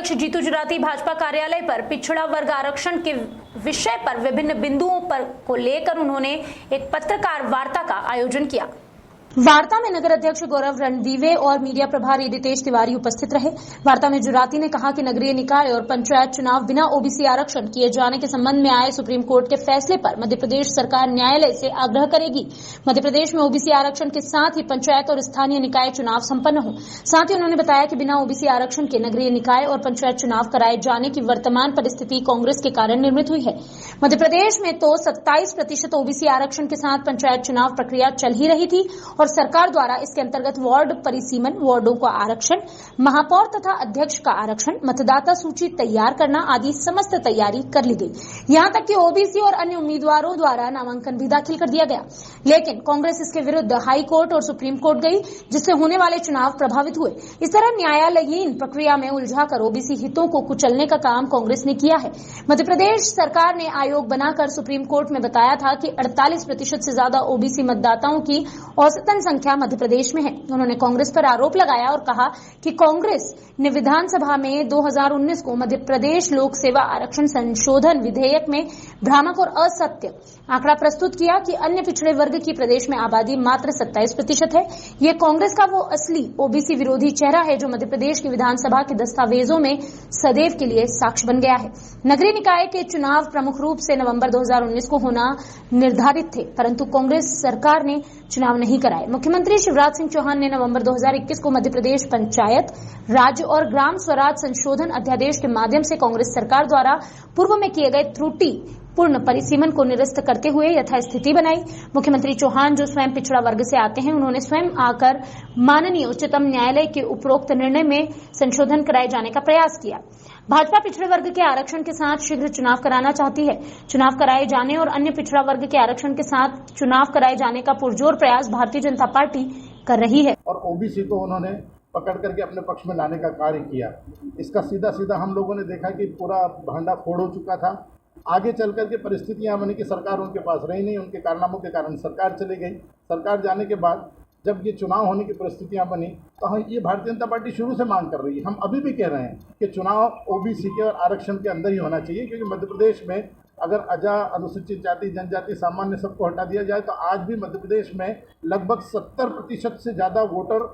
अध्यक्ष जीतू जराती भाजपा कार्यालय पर पिछड़ा वर्ग आरक्षण के विषय पर विभिन्न बिंदुओं पर को लेकर उन्होंने एक पत्रकार वार्ता का आयोजन किया। वार्ता में नगर अध्यक्ष गौरव रणदीवे और मीडिया प्रभारी रितेश तिवारी उपस्थित रहे। वार्ता में जराती ने कहा कि नगरीय निकाय और पंचायत चुनाव बिना ओबीसी आरक्षण किए जाने के संबंध में आए सुप्रीम कोर्ट के फैसले पर मध्य प्रदेश सरकार न्यायालय से आग्रह करेगी। मध्य प्रदेश में ओबीसी आरक्षण के साथ ही पंचायत और स्थानीय निकाय चुनाव संपन्न हो। साथ ही उन्होंने बताया कि बिना ओबीसी आरक्षण के नगरीय निकाय और पंचायत चुनाव कराए जाने की वर्तमान परिस्थिति कांग्रेस के कारण निर्मित हुई है। मध्य प्रदेश में तो 27% ओबीसी आरक्षण के साथ पंचायत चुनाव प्रक्रिया चल ही रही थी और सरकार द्वारा इसके अंतर्गत वार्ड परिसीमन, वार्डों का आरक्षण, महापौर तथा अध्यक्ष का आरक्षण, मतदाता सूची तैयार करना आदि समस्त तैयारी कर ली गई। यहां तक कि ओबीसी और अन्य उम्मीदवारों द्वारा नामांकन भी दाखिल कर दिया गया, लेकिन कांग्रेस इसके विरुद्ध हाई कोर्ट और सुप्रीम कोर्ट गई, जिससे होने वाले चुनाव प्रभावित हुए। इस तरह न्यायालयीन प्रक्रिया में उलझाकर ओबीसी हितों को कुचलने का काम कांग्रेस ने किया है। मध्य प्रदेश सरकार ने आयोग बनाकर सुप्रीम कोर्ट में बताया था कि 48% से ज्यादा ओबीसी मतदाताओं की औसतन संख्या मध्य प्रदेश में है। उन्होंने कांग्रेस पर आरोप लगाया और कहा कि कांग्रेस ने विधानसभा में 2019 को मध्य प्रदेश लोक सेवा आरक्षण संशोधन विधेयक में भ्रामक और असत्य आंकड़ा प्रस्तुत किया कि अन्य पिछड़े वर्ग की प्रदेश में आबादी मात्र 27% है। ये कांग्रेस का वो असली ओबीसी विरोधी चेहरा है जो मध्य प्रदेश की विधानसभा के दस्तावेजों में सदैव के लिए साक्ष्य बन गया है। नगरीय निकाय के चुनाव प्रमुख रूप से नवंबर 2019 को होना निर्धारित थे, परंतु कांग्रेस सरकार ने चुनाव नहीं कराए। मुख्यमंत्री शिवराज सिंह चौहान ने नवंबर 2021 को मध्य प्रदेश पंचायत राज्य और ग्राम स्वराज संशोधन अध्यादेश के माध्यम से कांग्रेस सरकार द्वारा पूर्व में किए गए त्रुटि पूर्ण परिसीमन को निरस्त करते हुए यथास्थिति बनाई। मुख्यमंत्री चौहान जो स्वयं पिछड़ा वर्ग से आते हैं, उन्होंने स्वयं आकर माननीय उच्चतम न्यायालय के उपरोक्त निर्णय में संशोधन कराए जाने का प्रयास किया। भाजपा पिछड़े वर्ग के आरक्षण के साथ शीघ्र चुनाव कराना चाहती है। चुनाव कराए जाने और अन्य पिछड़ा वर्ग के आरक्षण के साथ चुनाव कराए जाने का पुरजोर प्रयास भारतीय जनता पार्टी कर रही है। और ओबीसी को उन्होंने पकड़ करके अपने पक्ष में लाने का कार्य किया। इसका सीधा सीधा हम लोगों ने देखा कि पूरा भांडा फोड़ हो चुका था। आगे चल करके परिस्थितियां बनी कि सरकार उनके पास रही नहीं, उनके कारनामों के कारण सरकार चली गई। सरकार जाने के बाद जब ये चुनाव होने की परिस्थितियां बनी तो हम ये भारतीय जनता पार्टी शुरू से मांग कर रही है। हम अभी भी कह रहे हैं कि चुनाव ओबीसी के और आरक्षण के अंदर ही होना चाहिए, क्योंकि मध्य प्रदेश में अगर अनुसूचित जाति, जनजाति, सामान्य सबको हटा दिया जाए तो आज भी मध्य प्रदेश में लगभग 70% से ज़्यादा वोटर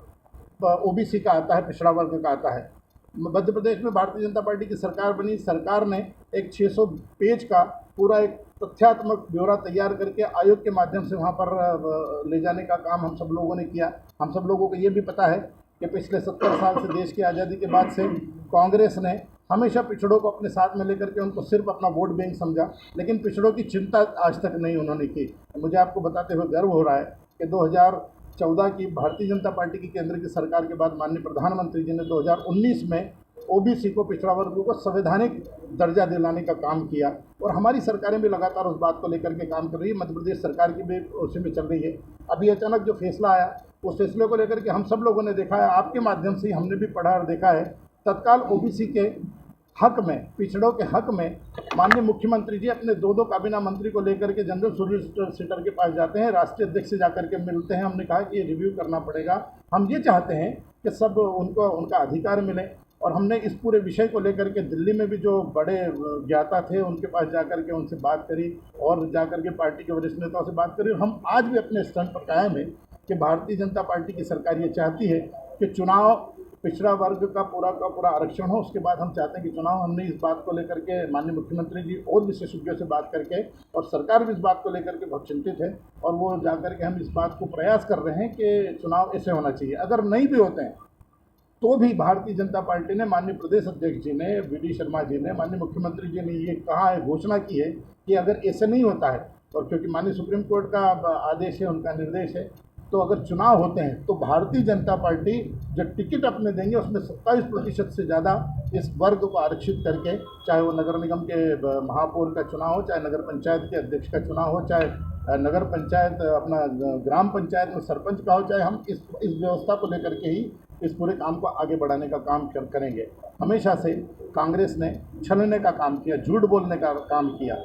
ओबीसी का आता है, पिछड़ा वर्ग का आता है। मध्य प्रदेश में भारतीय जनता पार्टी की सरकार बनी। सरकार ने एक 600 पेज का पूरा एक तथ्यात्मक ब्यौरा तैयार करके आयोग के माध्यम से वहाँ पर ले जाने का काम हम सब लोगों ने किया। हम सब लोगों को ये भी पता है कि पिछले 70 साल से देश की आज़ादी के बाद से कांग्रेस ने हमेशा पिछड़ों को अपने साथ में लेकर के उनको सिर्फ अपना वोट बैंक समझा, लेकिन पिछड़ों की चिंता आज तक नहीं उन्होंने की। मुझे आपको बताते हुए गर्व हो रहा है कि 2014 की भारतीय जनता पार्टी की केंद्र की सरकार के बाद माननीय प्रधानमंत्री जी ने 2019 में ओबीसी को, पिछड़ा वर्ग को संवैधानिक दर्जा दिलाने का काम किया और हमारी सरकारें भी लगातार उस बात को लेकर के काम कर रही है। मध्य प्रदेश सरकार की भी उसी में चल रही है। अभी अचानक जो फैसला आया, उस फैसले को लेकर के हम सब लोगों ने देखा है, आपके माध्यम से हमने भी पढ़ा और देखा है। तत्काल ओबीसी के हक में, पिछड़ों के हक में माननीय मुख्यमंत्री जी अपने 2 काबीना मंत्री को लेकर के जनरल सॉलिसिटर के पास जाते हैं, राष्ट्रीय अध्यक्ष से जाकर के मिलते हैं। हमने कहा कि ये रिव्यू करना पड़ेगा। हम ये चाहते हैं कि सब उनको उनका अधिकार मिले और हमने इस पूरे विषय को लेकर के दिल्ली में भी जो बड़े ज्ञाता थे उनके पास जाकर के उनसे बात करी और जाकर के पार्टी के वरिष्ठ नेताओं से बात करी। हम आज भी अपने स्टैंड पर कायम है कि भारतीय जनता पार्टी की सरकार ये चाहती है कि चुनाव पिछड़ा वर्ग का पूरा आरक्षण हो। उसके बाद हम चाहते हैं कि चुनाव, हमने इस बात को लेकर के माननीय मुख्यमंत्री जी और विशेषज्ञों से बात करके, और सरकार भी इस बात को लेकर के बहुत चिंतित है और वो जाकर के हम इस बात को प्रयास कर रहे हैं कि चुनाव ऐसे होना चाहिए। अगर नहीं भी होते हैं तो भी भारतीय जनता पार्टी ने, माननीय प्रदेश अध्यक्ष जी ने, वी.डी. शर्मा जी ने, माननीय मुख्यमंत्री जी ने ये कहा है, घोषणा की है कि अगर ऐसे नहीं होता है, और क्योंकि माननीय सुप्रीम कोर्ट का आदेश है, उनका निर्देश है, तो अगर चुनाव होते हैं तो भारतीय जनता पार्टी जो टिकट अपने देंगे उसमें 27% से ज़्यादा इस वर्ग को आरक्षित करके, चाहे वो नगर निगम के महापौर का चुनाव हो, चाहे नगर पंचायत के अध्यक्ष का चुनाव हो, चाहे नगर पंचायत अपना ग्राम पंचायत में सरपंच का हो, चाहे हम इस व्यवस्था को लेकर के ही इस पूरे काम को आगे बढ़ाने का काम करेंगे। हमेशा से कांग्रेस ने छलने का काम किया, झूठ बोलने का काम किया।